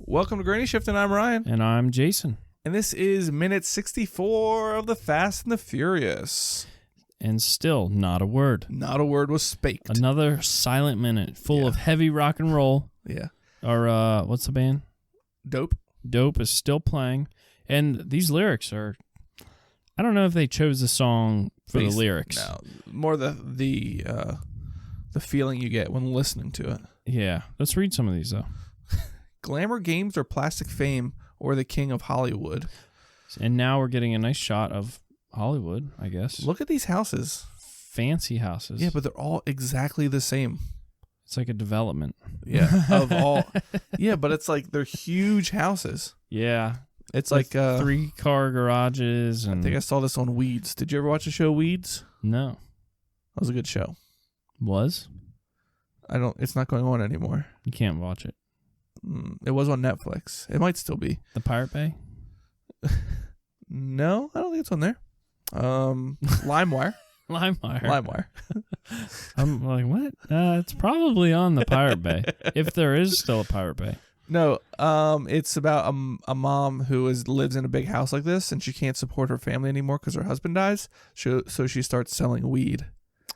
Welcome to Granny Shift, and I'm Ryan. And I'm Jason. And this is minute 64 of The Fast and the Furious. And still, not a word. Not a word was spaked. Another silent minute full of heavy rock and roll. Yeah. Or, what's the band? Dope. Dope is still playing. And these lyrics are... I don't know if they chose the song for the lyrics. No, more the feeling you get when listening to it. Yeah. Let's read some of these, though. Glamour games or plastic fame or the king of Hollywood. And now we're getting a nice shot of Hollywood, I guess. Look at these houses. Fancy houses. Yeah, but they're all exactly the same. It's like a development. Yeah, of all. Yeah, but it's like they're huge houses. Yeah. It's like 3-car garages. And I think I saw this on Weeds. Did you ever watch the show Weeds? No. That was a good show. Was? It's not going on anymore. You can't watch it. It was on Netflix. It might still be. The Pirate Bay? No, I don't think it's on there. LimeWire. LimeWire. I'm like, what? It's probably on the Pirate Bay, if there is still a Pirate Bay. No, it's about a mom who lives in a big house like this, and she can't support her family anymore because her husband dies. So she starts selling weed.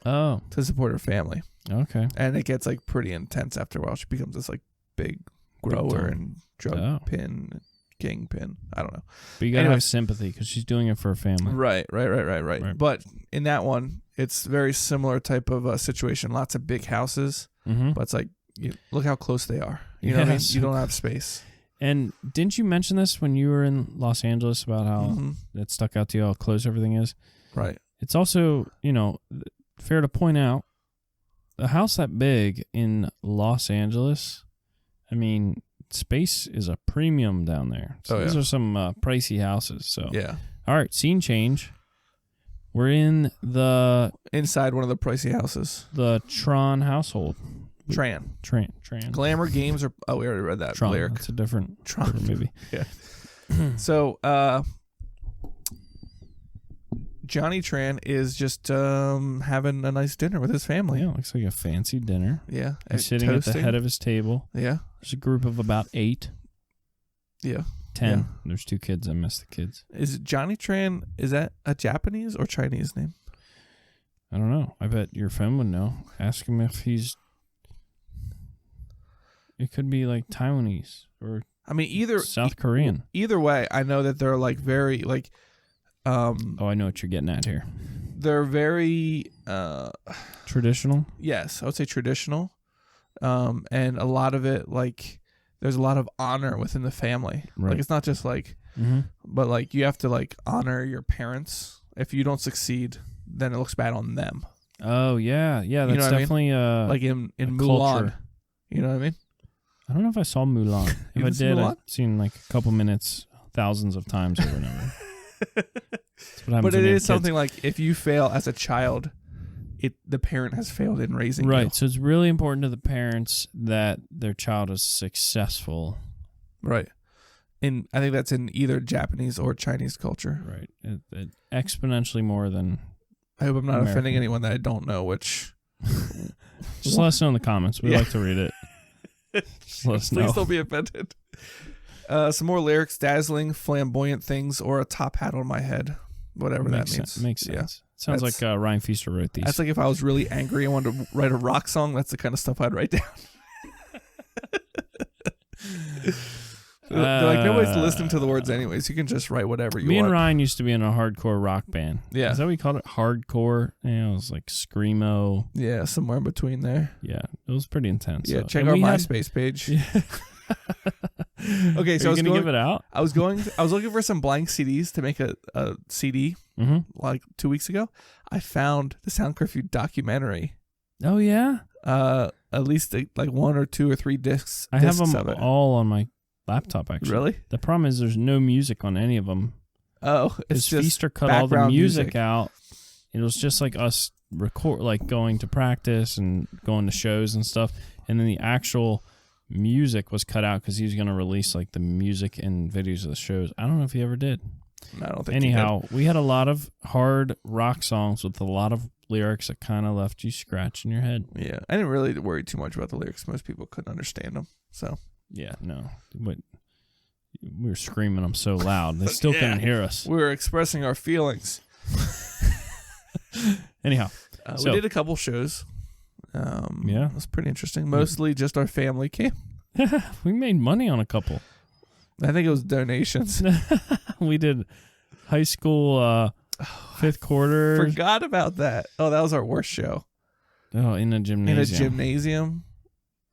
Oh, to support her family. Okay. And it gets like pretty intense after a while. She becomes this like big grower and drug kingpin. I don't know. But you gotta have sympathy because she's doing it for her family. Right. But in that one, it's very similar type of situation. Lots of big houses, but it's like, look how close they are. You know what I mean? You don't have space. And didn't you mention this when you were in Los Angeles about how it stuck out to you how close everything is? Right. It's also, fair to point out, a house that big in Los Angeles, I mean, space is a premium down there. So these are some pricey houses. So yeah. All right, scene change. We're in inside one of the pricey houses. The Tran household. Tran. Glamour games we already read that Tron. lyric. That's a different movie. Yeah. So Johnny Tran is just having a nice dinner with his family. Yeah, looks like a fancy dinner. Yeah. He's sitting at the head of his table. Yeah. There's a group of about 8. Yeah. 10. Yeah. There's 2 kids. I missed the kids. Is Johnny Tran, is that a Japanese or Chinese name? I don't know. I bet your friend would know. Ask him if he's... It could be like Taiwanese or South Korean. Either way, I know that they're like very like... I know what you're getting at here. They're very... traditional? Yes, I would say traditional. And a lot of it, like, there's a lot of honor within the family. Right. Like, it's not just like... But, like, you have to, like, honor your parents. If you don't succeed, then it looks bad on them. Oh, yeah. Yeah, that's definitely... like in Mulan. Culture. You know what I mean? I don't know if I saw Mulan. If I did, Mulan? I've seen, like, a couple minutes, thousands of times over and over. But it is something like if you fail as a child, the parent has failed in raising you. Right. So it's really important to the parents that their child is successful. Right. And I think that's in either Japanese or Chinese culture. Right. It exponentially more than I hope I'm not American. offending anyone that I don't know, which... Just let us know in the comments. We'd like to read it. Just let us know. Please don't be offended. Some more lyrics: dazzling, flamboyant things, or a top hat on my head. Whatever that means. Makes sense. Yeah. Sounds like Ryan Feaster wrote these. That's like if I was really angry and wanted to write a rock song, that's the kind of stuff I'd write down. They're like, nobody's listening to the words anyways. You can just write whatever you want. Me and Ryan used to be in a hardcore rock band. Yeah. Is that what we called it? Hardcore? Yeah, it was like screamo. Yeah, somewhere in between there. Yeah, it was pretty intense. Yeah, check our MySpace page. Yeah. Okay, so I was gonna give it out. I was looking for some blank CDs to make a CD like 2 weeks ago. I found the Sound Curfew documentary. Oh yeah. At least like 1 or 2 or 3 discs. I have them all on my laptop actually. Really? The problem is there's no music on any of them. Oh, it's just Feaster cut all the music out. It was just like us going to practice and going to shows and stuff, and then the actual music was cut out because he was going to release like the music and videos of the shows. I don't know if he ever did. I don't think. Anyhow, we had a lot of hard rock songs with a lot of lyrics that kind of left you scratching your head. Yeah, I didn't really worry too much about the lyrics. Most people couldn't understand them. So Yeah, no. But we were screaming them so loud. They still couldn't hear us. We were expressing our feelings. Anyhow. We did a couple shows. Yeah. It was pretty interesting. Mostly just our family came. We made money on a couple. I think it was donations. We did high school fifth quarter. Forgot about that. Oh, that was our worst show. Oh, in a gymnasium. In a gymnasium.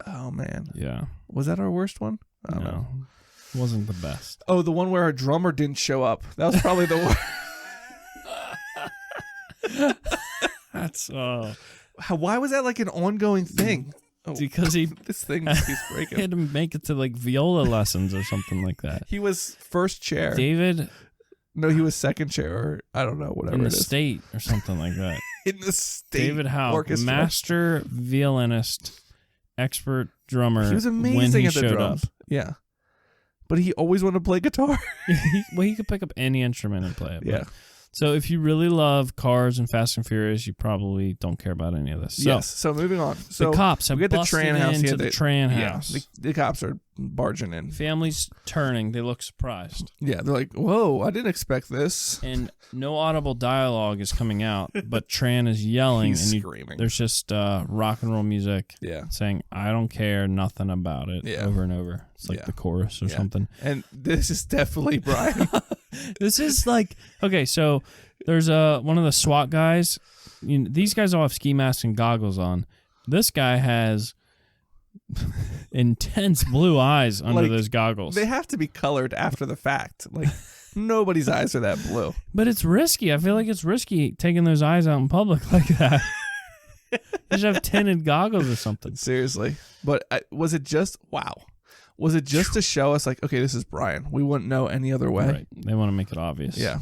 Oh, man. Yeah. Was that our worst one? I don't know. It wasn't the best. Oh, the one where our drummer didn't show up. That was probably the worst. That's why was that like an ongoing thing? Because this thing keeps breaking. He had to make it to like viola lessons or something like that. He was first chair. David? No, he was second chair, or I don't know, whatever in it the is. state or something like that. In the state. David Howe, orchestra. master violinist, expert drummer. He was amazing when he at the showed drums. up. Yeah. But he always wanted to play guitar. He could pick up any instrument and play it. Yeah. So if you really love cars and Fast and Furious, you probably don't care about any of this. So, yes. So moving on. So the cops have busted Tran house. into the Tran house. Yeah, the cops are barging in. Family's turning. They look surprised. Yeah, they're like, whoa, I didn't expect this. And no audible dialogue is coming out, but Tran is yelling. He's and screaming. There's just rock and roll music saying, I don't care, nothing about it, over and over. It's like the chorus or something. And this is definitely Brian. This is like, okay, so there's one of the SWAT guys. These guys all have ski masks and goggles on. This guy has intense blue eyes under those goggles. They have to be colored after the fact. Like, nobody's eyes are that blue. But it's risky. I feel like it's risky taking those eyes out in public like that. You should have tinted goggles or something. Seriously. But was it just, was it just to show us like, okay, this is Brian. We wouldn't know any other way. Right. They want to make it obvious. Yeah.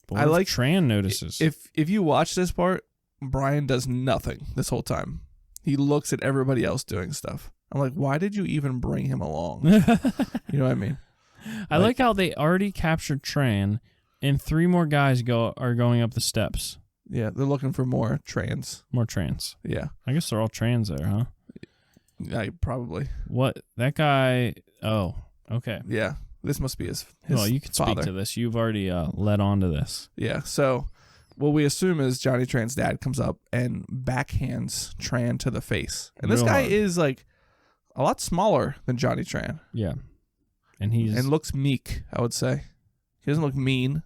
But I like Tran notices. If you watch this part, Brian does nothing this whole time. He looks at everybody else doing stuff. I'm like, why did you even bring him along? You know what I mean? I like how they already captured Tran, and 3 more guys are going up the steps. Yeah, they're looking for more Trans. More Trans. Yeah. I guess they're all trans there, huh? Yeah, probably. What? That guy... Oh, okay. Yeah. This must be his well, you can father. speak to this. You've already led on to this. Yeah, so what we assume is Johnny Tran's dad comes up and backhands Tran to the face. And this guy is like a lot smaller than Johnny Tran. Yeah. And looks meek, I would say. He doesn't look mean.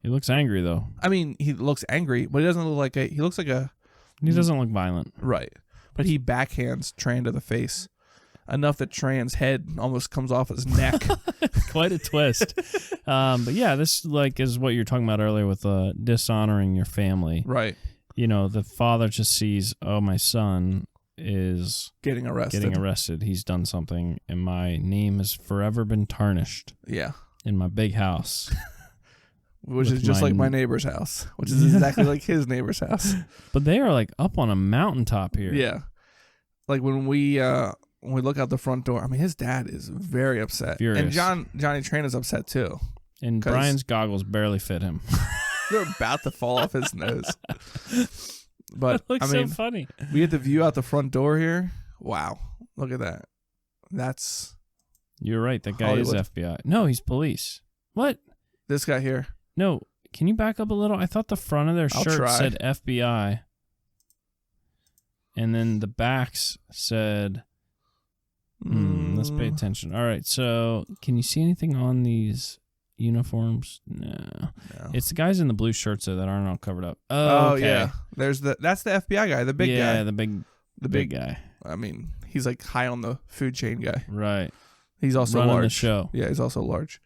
He looks angry, though. I mean, he looks angry, but he doesn't look like he looks like he doesn't look violent. Right. But he backhands Tran to the face enough that Tran's head almost comes off his neck. Quite a twist. But yeah, this is what you're talking about earlier with dishonoring your family. Right. The father just sees, oh, my son is getting arrested. He's done something, and my name has forever been tarnished. Yeah. In my big house. Which is just like my neighbor's house, which is exactly like his neighbor's house. But they are like up on a mountaintop here. Yeah. Like when we look out the front door, I mean, his dad is very upset. Furious. And Johnny Tran is upset too. And Brian's goggles barely fit him. They're about to fall off his nose. But that looks so funny. We had the view out the front door here. Wow. Look at that. That's... You're right. That guy Hollywood. is FBI. No, he's police. What? This guy here. No. Can you back up a little? I thought the front of their shirt said FBI. And then the backs said... let's pay attention. All right. So, can you see anything on these uniforms? No. It's the guys in the blue shirts that aren't all covered up. Oh, okay. Yeah. That's the FBI guy, the big guy. Yeah, the big guy. I mean, he's like high on the food chain guy. Right. He's also running large. The show. Yeah, he's also large.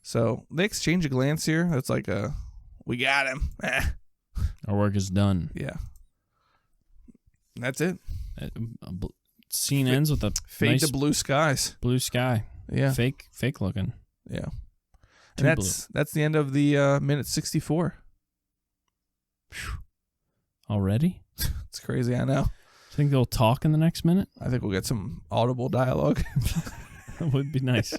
So they exchange a glance here. That's like we got him. Our work is done. Yeah. That's it. Scene ends with a fade nice to blue skies. Blue sky. Yeah. Fake looking. Yeah. And that's the end of the minute 64. Whew. Already? It's crazy, I know. Think they'll talk in the next minute? I think we'll get some audible dialogue. That would be nice.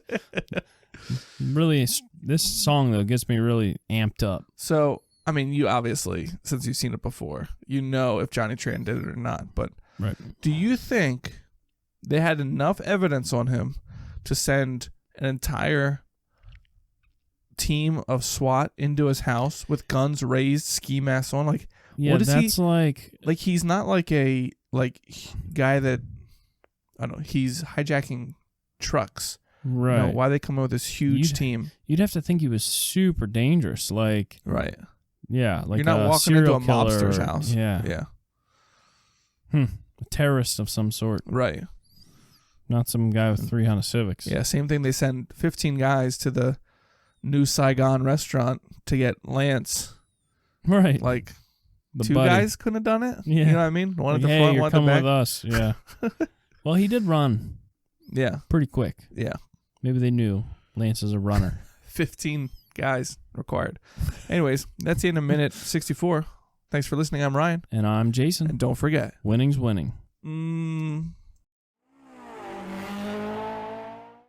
Really, this song, though, gets me really amped up. So, I mean, you obviously, since you've seen it before, you know if Johnny Tran did it or not. But right. Do you think they had enough evidence on him to send an entire team of SWAT into his house with guns raised, ski masks on. Like, yeah, what is that's he like? Like, he's not like a guy that, I don't know. He's hijacking trucks. Right. No, why they come in with this huge team? You'd have to think he was super dangerous. Like, right. Yeah, like you're not walking into a mobster's house. Yeah. Yeah. A terrorist of some sort. Right. Not some guy with 3 Honda Civics. Yeah, same thing. They send 15 guys to the New Saigon restaurant to get Lance. Right. Like, the 2 buddy. guys couldn't have done it? Yeah. You know what I mean? One like, at the hey, front, you're one at the coming back. with us. Yeah. Well, he did run. Yeah. Pretty quick. Yeah. Maybe they knew Lance is a runner. 15 guys required. Anyways, that's the end of minute 64. Thanks for listening. I'm Ryan. And I'm Jason. And don't forget, winning's winning.